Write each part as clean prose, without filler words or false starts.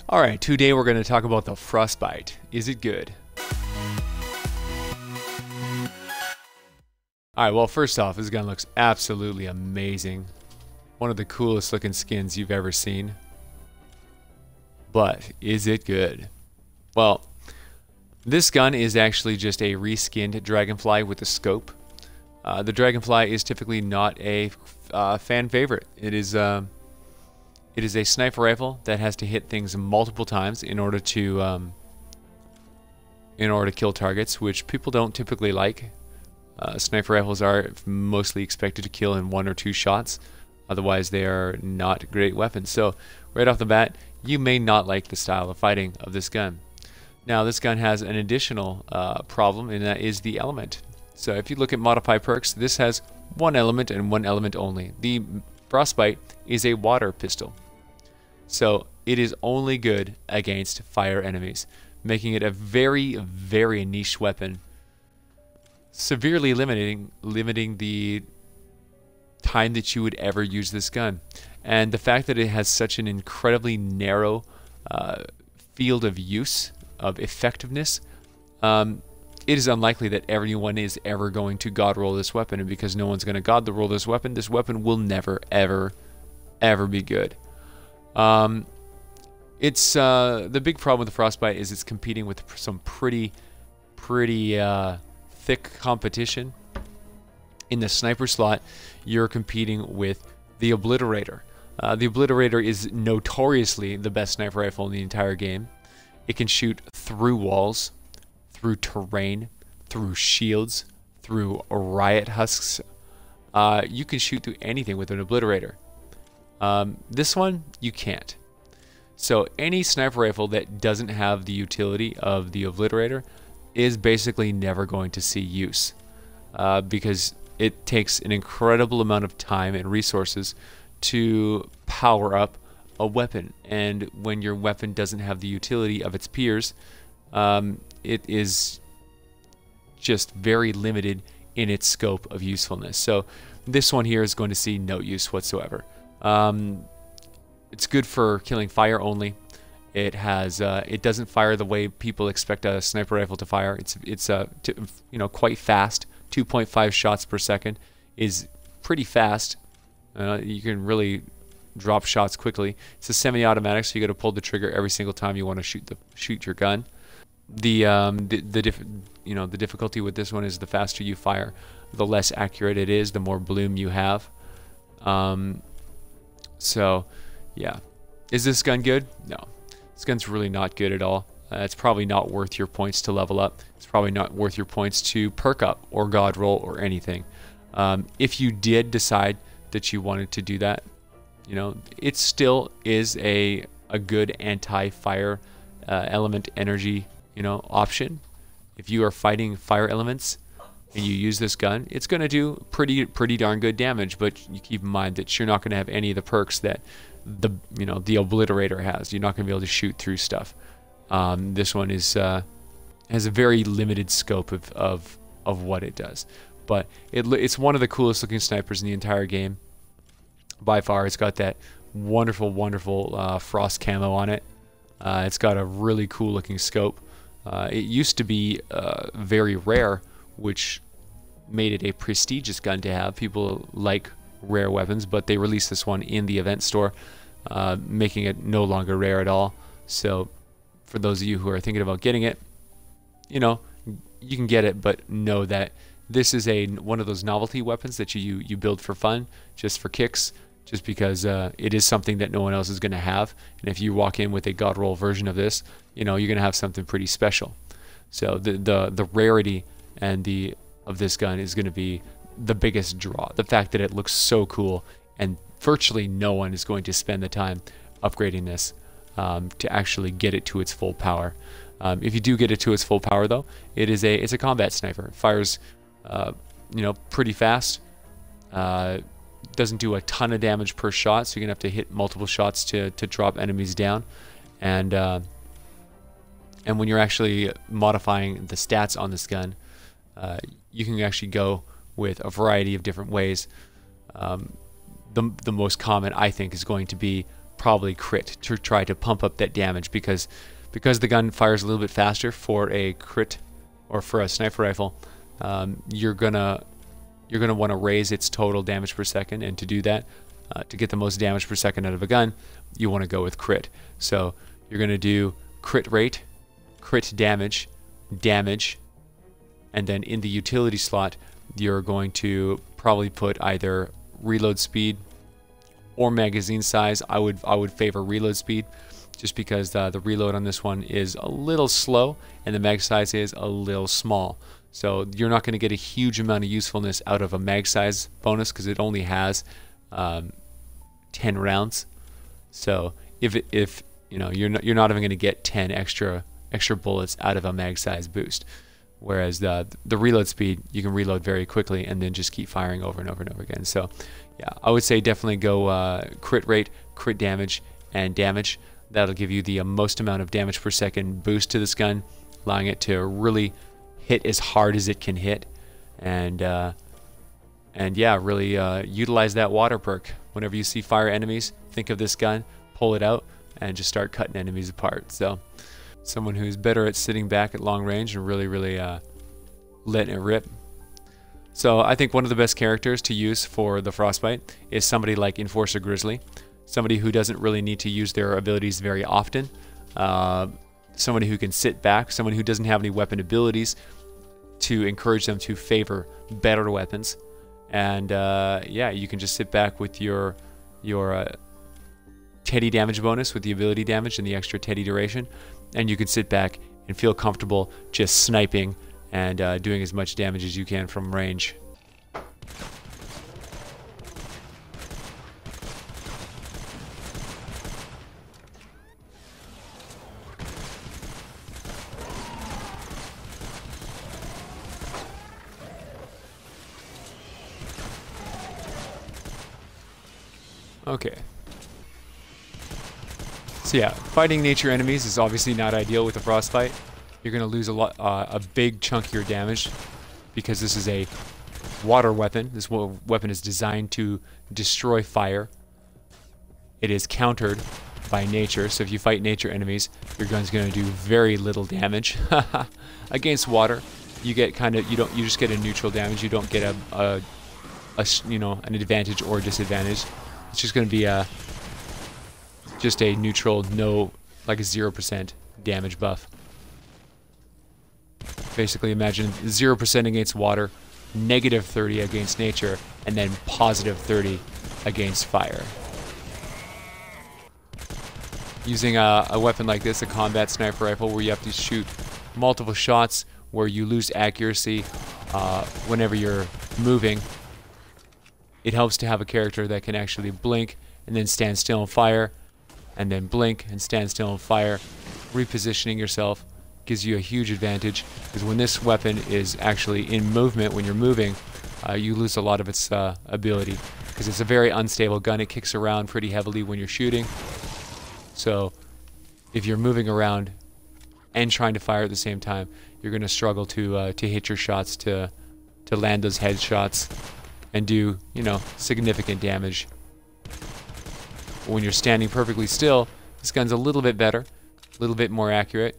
Alright, today we're going to talk about the Frostbite. Is it good? Alright, well first off, this gun looks absolutely amazing. One of the coolest looking skins you've ever seen. But, is it good? Well, this gun is actually just a reskinned Dragonfly with a scope. The Dragonfly is typically not a fan favorite. It is a sniper rifle that has to hit things multiple times in order to kill targets, which people don't typically like. Sniper rifles are mostly expected to kill in 1 or 2 shots. Otherwise, they are not great weapons. So, right off the bat, you may not like the style of fighting of this gun. Now, this gun has an additional problem, and that is the element. So, if you look at modify perks, this has 1 element and 1 element only. The Frostbite is a water pistol. So, it is only good against fire enemies, making it a very, very niche weapon, severely limiting the time that you would ever use this gun. And the fact that it has such an incredibly narrow field of use, of effectiveness, it is unlikely that everyone is ever going to god roll this weapon, and because no one's going to god roll this weapon will never, ever, ever be good. It's the big problem with the Frostbite is it's competing with some pretty thick competition. In the sniper slot, you're competing with the Obliterator. The Obliterator is notoriously the best sniper rifle in the entire game. It can shoot through walls, through terrain, through shields, through riot husks. You can shoot through anything with an Obliterator. This one, you can't. So any sniper rifle that doesn't have the utility of the Obliterator is basically never going to see use, because it takes an incredible amount of time and resources to power up a weapon, and when your weapon doesn't have the utility of its peers, it is just very limited in its scope of usefulness. So this one here is going to see no use whatsoever. It's good for killing fire only. It has it doesn't fire the way people expect a sniper rifle to fire. It's quite fast. 2.5 shots per second is pretty fast. You can really drop shots quickly. It's a semi-automatic, so you got to pull the trigger every single time you want to shoot your gun. The difficulty with this one is the faster you fire, the less accurate it is, the more bloom you have. So, yeah. Is this gun good? No. This gun's really not good at all. It's probably not worth your points to level up. It's probably not worth your points to perk up or god roll or anything. If you did decide that you wanted to do that, it still is a good anti-fire element energy, option. If you are fighting fire elements and you use this gun, it's going to do pretty darn good damage. But you keep in mind that you're not going to have any of the perks that the Obliterator has. You're not going to be able to shoot through stuff. This one has a very limited scope of what it does, but it's one of the coolest looking snipers in the entire game by far. It's got that wonderful frost camo on it. It's got a really cool looking scope. It used to be very rare, which made it a prestigious gun to have. People like rare weapons, but they released this one in the event store, making it no longer rare at all. So for those of you who are thinking about getting it, you can get it, but know that this is one of those novelty weapons that you build for fun, just for kicks, just because it is something that no one else is going to have. And if you walk in with a god roll version of this, you're going to have something pretty special. So the rarity of this gun is going to be the biggest draw. The fact that it looks so cool, and virtually no one is going to spend the time upgrading this to actually get it to its full power. If you do get it to its full power, though, it's a combat sniper. It fires, pretty fast. Doesn't do a ton of damage per shot, so you're gonna have to hit multiple shots to drop enemies down. And when you're actually modifying the stats on this gun, you can actually go with a variety of different ways. The most common, I think, is going to be probably crit to try to pump up that damage, because the gun fires a little bit faster for a crit or for a sniper rifle. You're gonna want to raise its total damage per second, and to do that, to get the most damage per second out of a gun, you want to go with crit. So you're gonna do crit rate, crit damage, and then in the utility slot, you're going to probably put either reload speed or magazine size. I would favor reload speed, just because the reload on this one is a little slow and the mag size is a little small. So you're not going to get a huge amount of usefulness out of a mag size bonus, because it only has 10 rounds. So if you know, you're not even going to get 10 extra bullets out of a mag size boost. Whereas the reload speed, you can reload very quickly and then just keep firing over and over and over again. So yeah, I would say definitely go crit rate, crit damage, and damage. That'll give you the most amount of damage per second boost to this gun, allowing it to really hit as hard as it can hit. And yeah, really utilize that water perk. Whenever you see fire enemies, think of this gun, pull it out, and just start cutting enemies apart. So someone who's better at sitting back at long range and really letting it rip. So I think one of the best characters to use for the Frostbite is somebody like Enforcer Grizzly, somebody who doesn't really need to use their abilities very often, somebody who can sit back, someone who doesn't have any weapon abilities to encourage them to favor better weapons. And yeah, you can just sit back with your Teddy damage bonus with the ability damage and the extra Teddy duration, and you can sit back and feel comfortable just sniping and doing as much damage as you can from range. Okay. So yeah, fighting nature enemies is obviously not ideal with the Frostbite. You're going to lose a big chunk of your damage, because this is a water weapon. This weapon is designed to destroy fire. It is countered by nature, so if you fight nature enemies, your gun's going to do very little damage. Against water, you get you just get a neutral damage. You don't get you know, an advantage or disadvantage. It's just going to be just a neutral, like a 0% damage buff. Basically, imagine 0% against water, -30 against nature, and then +30 against fire. Using a weapon like this, a combat sniper rifle, where you have to shoot multiple shots, where you lose accuracy whenever you're moving, it helps to have a character that can actually blink and then stand still and fire, and then blink and stand still and fire. Repositioning yourself gives you a huge advantage, because when this weapon is actually in movement, when you're moving, you lose a lot of its ability, because it's a very unstable gun. It kicks around pretty heavily when you're shooting. So if you're moving around and trying to fire at the same time, you're going to struggle to hit your shots, to land those headshots and do, you know, significant damage. When you're standing perfectly still, this gun's a little bit better, a little bit more accurate.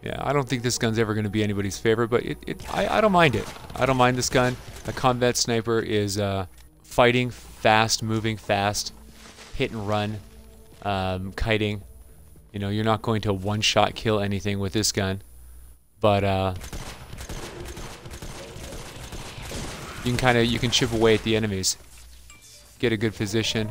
Yeah, I don't think this gun's ever going to be anybody's favorite, but I don't mind it. I don't mind this gun. A combat sniper is fighting fast, moving fast, hit and run, kiting. You know, you're not going to one-shot kill anything with this gun, but you can chip away at the enemies, get a good position,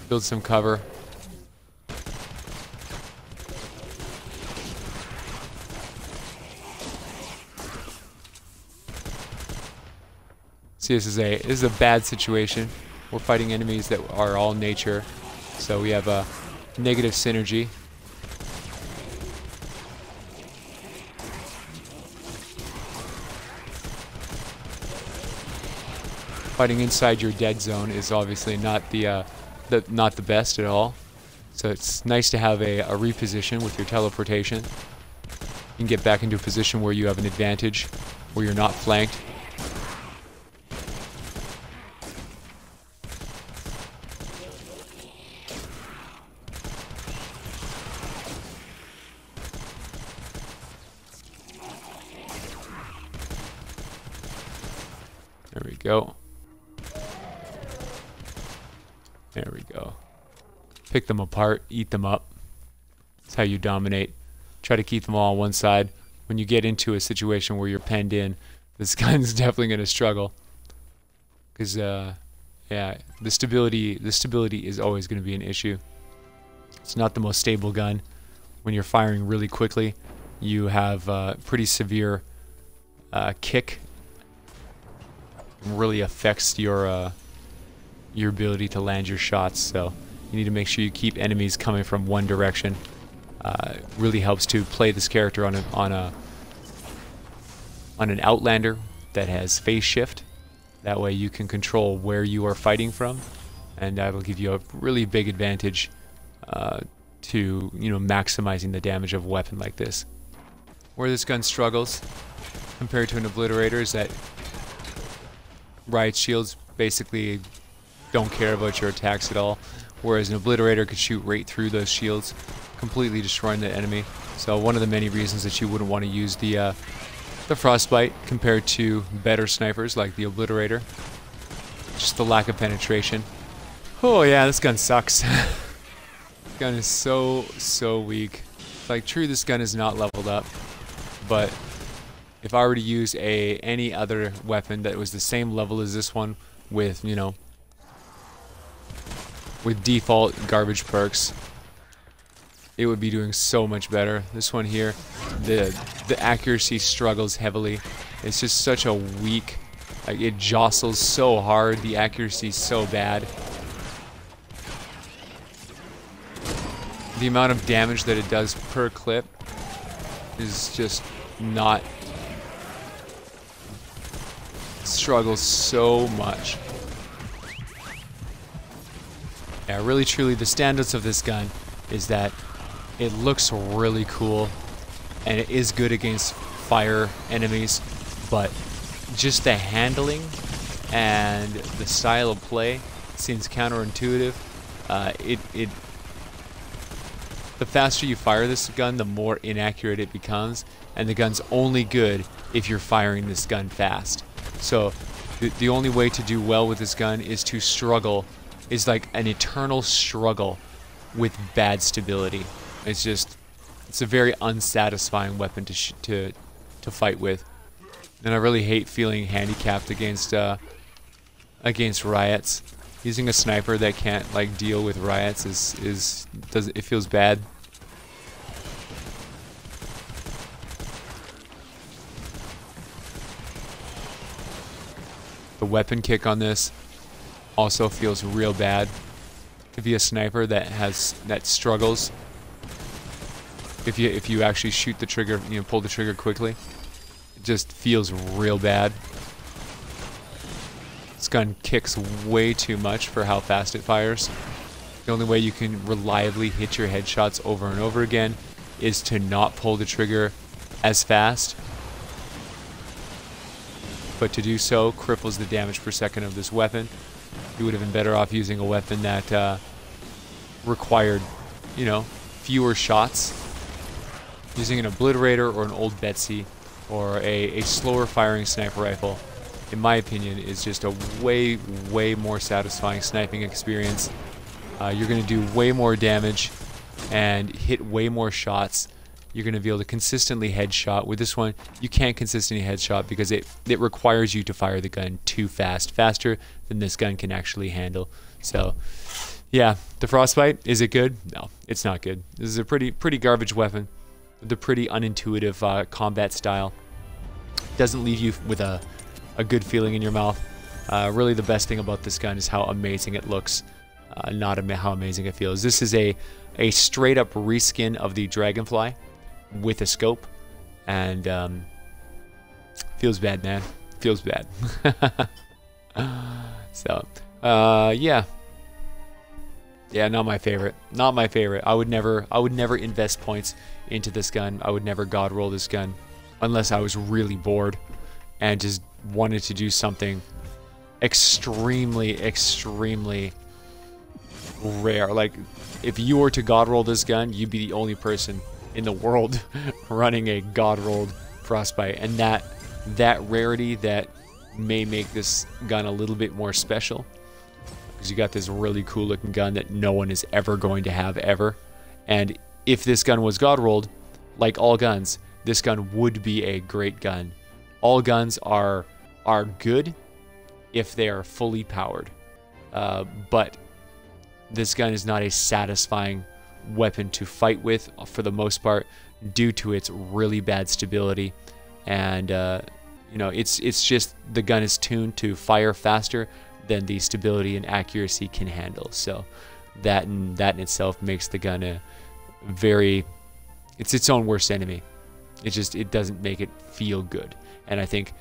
build some cover. See, this is a bad situation. We're fighting enemies that are all nature, so we have a negative synergy. Fighting inside your dead zone is obviously not the best at all. So it's nice to have a reposition with your teleportation. You can get back into a position where you have an advantage, where you're not flanked. There we go. There we go. Pick them apart, eat them up. That's how you dominate. Try to keep them all on one side. When you get into a situation where you're penned in, this gun's definitely going to struggle. Because, yeah, the stability is always going to be an issue. It's not the most stable gun. When you're firing really quickly, you have pretty severe kick. It really affects your ability to land your shots. So you need to make sure you keep enemies coming from one direction. Really helps to play this character on an Outlander that has phase shift. That way you can control where you are fighting from, and that'll give you a really big advantage to maximizing the damage of a weapon like this. Where this gun struggles compared to an Obliterator is that riot shields basically don't care about your attacks at all, whereas an Obliterator could shoot right through those shields, completely destroying the enemy. So one of the many reasons that you wouldn't want to use the Frostbite compared to better snipers like the Obliterator. Just the lack of penetration. Oh yeah, this gun sucks. This gun is so weak. Like, true, this gun is not leveled up, but if I were to use any other weapon that was the same level as this one with, with default garbage perks, it would be doing so much better. This one here, the accuracy struggles heavily. It's just such a weak, like, it jostles so hard, the accuracy is so bad. The amount of damage that it does per clip is just not, struggles so much. Yeah, really truly the standouts of this gun is that it looks really cool and it is good against fire enemies, but just the handling and the style of play seems counterintuitive. The faster you fire this gun, the more inaccurate it becomes, and the gun's only good if you're firing this gun fast. So the only way to do well with this gun is to struggle, is like an eternal struggle with bad stability. It's a very unsatisfying weapon to fight with, and I really hate feeling handicapped against riots. Using a sniper that can't deal with riots it feels bad. The weapon kick on this also feels real bad. To be a sniper that struggles. If you actually shoot the trigger, pull the trigger quickly, it just feels real bad. This gun kicks way too much for how fast it fires. The only way you can reliably hit your headshots over and over again is to not pull the trigger as fast. But to do so cripples the damage per second of this weapon. You would have been better off using a weapon that required, fewer shots. Using an Obliterator or an old Betsy or a slower firing sniper rifle, in my opinion, is just a way more satisfying sniping experience. You're going to do way more damage and hit way more shots. You're going to be able to consistently headshot. With this one, you can't consistently headshot because it requires you to fire the gun too fast, faster than this gun can actually handle. So, yeah, the Frostbite, is it good? No, it's not good. This is a pretty garbage weapon. The pretty unintuitive combat style. Doesn't leave you with a good feeling in your mouth. Really the best thing about this gun is how amazing it looks, not how amazing it feels. This is a straight up reskin of the Dragonfly with a scope, and feels bad, man. Feels bad. So, yeah. Yeah, not my favorite. Not my favorite. I would never invest points into this gun. I would never god roll this gun unless I was really bored and just wanted to do something extremely, extremely rare. Like, if you were to god roll this gun, you'd be the only person in the world running a god rolled Frostbite, and that rarity that may make this gun a little bit more special, because you got this really cool looking gun that no one is ever going to have ever. And if this gun was god rolled, like all guns, this gun would be a great gun. All guns are good if they are fully powered, but this gun is not a satisfying weapon to fight with for the most part, due to its really bad stability. And you know, it's just the gun is tuned to fire faster than the stability and accuracy can handle. So that in itself makes the gun it's its own worst enemy. It doesn't make it feel good. And I think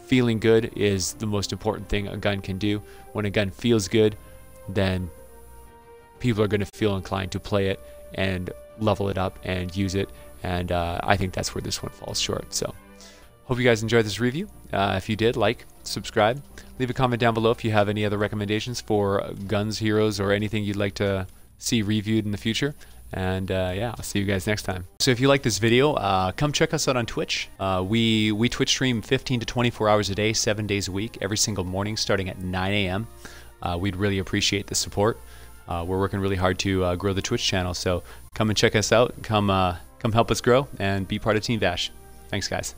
feeling good is the most important thing a gun can do. When a gun feels good, then people are going to feel inclined to play it and level it up and use it. And I think that's where this one falls short. So hope you guys enjoyed this review. If you did, like, subscribe, leave a comment down below if you have any other recommendations for guns, heroes, or anything you'd like to see reviewed in the future. And yeah, I'll see you guys next time. So if you like this video, come check us out on Twitch. We Twitch stream 15 to 24 hours a day, 7 days a week, every single morning starting at 9 a.m. We'd really appreciate the support. We're working really hard to grow the Twitch channel, so come and check us out. Come help us grow and be part of TeamVASH. Thanks, guys.